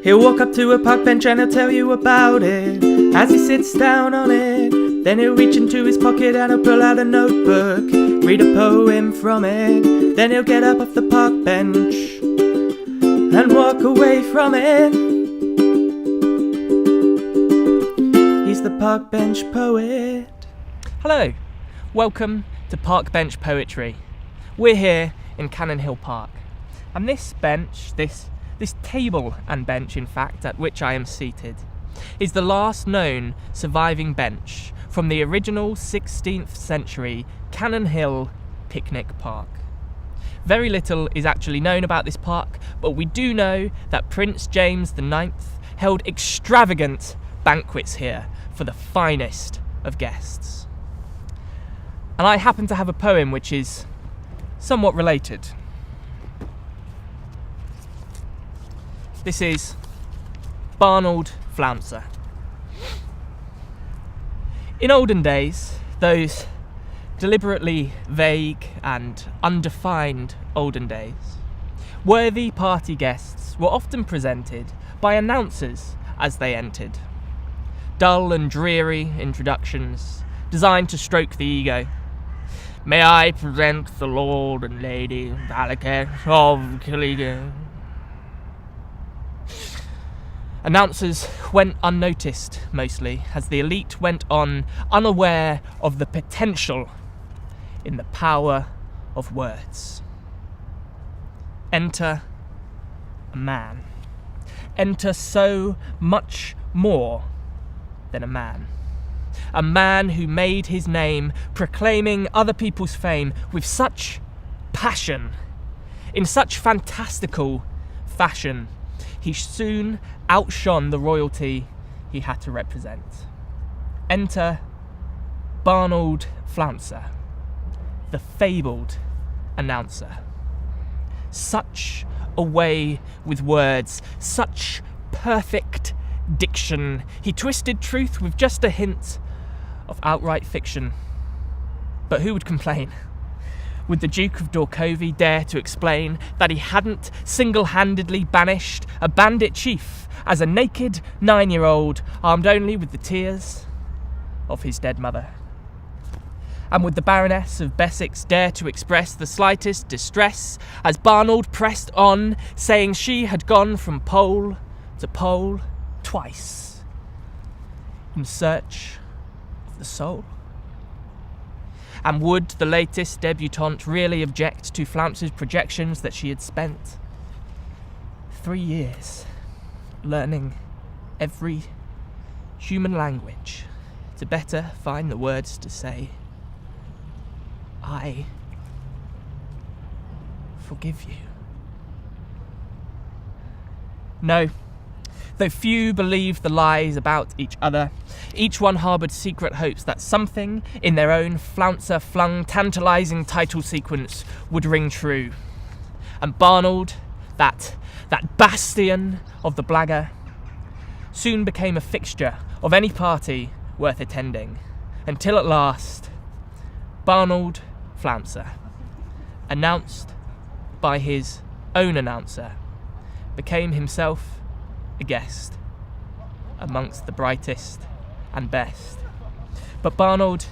He'll walk up to a park bench and he'll tell you about it. As he sits down on it, then he'll reach into his pocket and he'll pull out a notebook, read a poem from it. Then he'll get up off the park bench and walk away from it. He's the park bench poet. Hello, welcome to Park Bench Poetry. We're here in Cannon Hill Park, and this bench, this table and bench in fact at which I am seated, is the last known surviving bench from the original 16th century Cannon Hill picnic park. Very little is actually known about this park, but we do know that Prince James IX held extravagant banquets here for the finest of guests. And I happen to have a poem which is somewhat related. This is Barnold, Flouncer. In olden days, those deliberately vague and undefined olden days, worthy party guests were often presented by announcers as they entered. Dull and dreary introductions designed to stroke the ego. May I present the Lord and Lady Valaketh of Killigan. Announcers went unnoticed, mostly, as the elite went on unaware of the potential in the power of words. Enter a man. Enter so much more than a man. A man who made his name proclaiming other people's fame with such passion, in such fantastical fashion, he soon outshone the royalty he had to represent. Enter Barnold Flouncer, the fabled announcer. Such a way with words, such perfect diction. He twisted truth with just a hint of outright fiction. But who would complain? Would the Duke of Dorkovy dare to explain that he hadn't single-handedly banished a bandit chief as a naked 9-year-old armed only with the tears of his dead mother? And would the Baroness of Bessex dare to express the slightest distress as Barnold pressed on, saying she had gone from pole to pole twice in search of the soul? And would the latest debutante really object to Flouncer's projections that she had spent 3 years learning every human language to better find the words to say, I forgive you? No. Though few believed the lies about each other, each one harboured secret hopes that something in their own Flouncer-flung tantalising title sequence would ring true. And Barnold, that bastion of the blagger, soon became a fixture of any party worth attending, until at last, Barnold Flouncer, announced by his own announcer, became himself a guest amongst the brightest and best. But Barnold,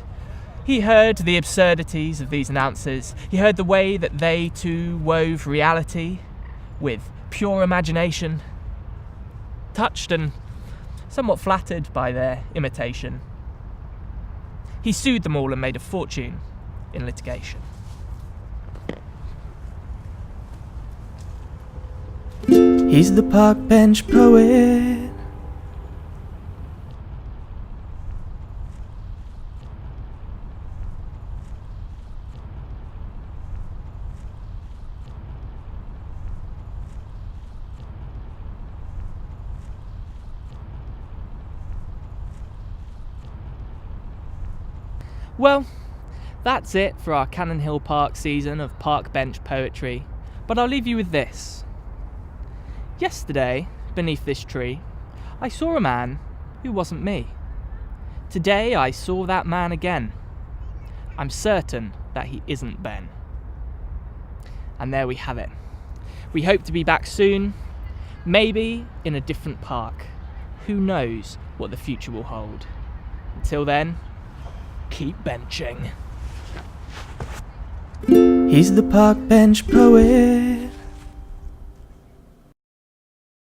he heard the absurdities of these announcers. He heard the way that they too wove reality with pure imagination, touched and somewhat flattered by their imitation. He sued them all and made a fortune in litigation. He's the park bench poet. Well, that's it for our Cannon Hill Park season of Park Bench Poetry, but I'll leave you with this. Yesterday, beneath this tree, I saw a man who wasn't me. Today I saw that man again. I'm certain that he isn't Ben. And there we have it. We hope to be back soon Maybe in a different park. Who knows what the future will hold? Until then, keep benching. He's the park bench poet.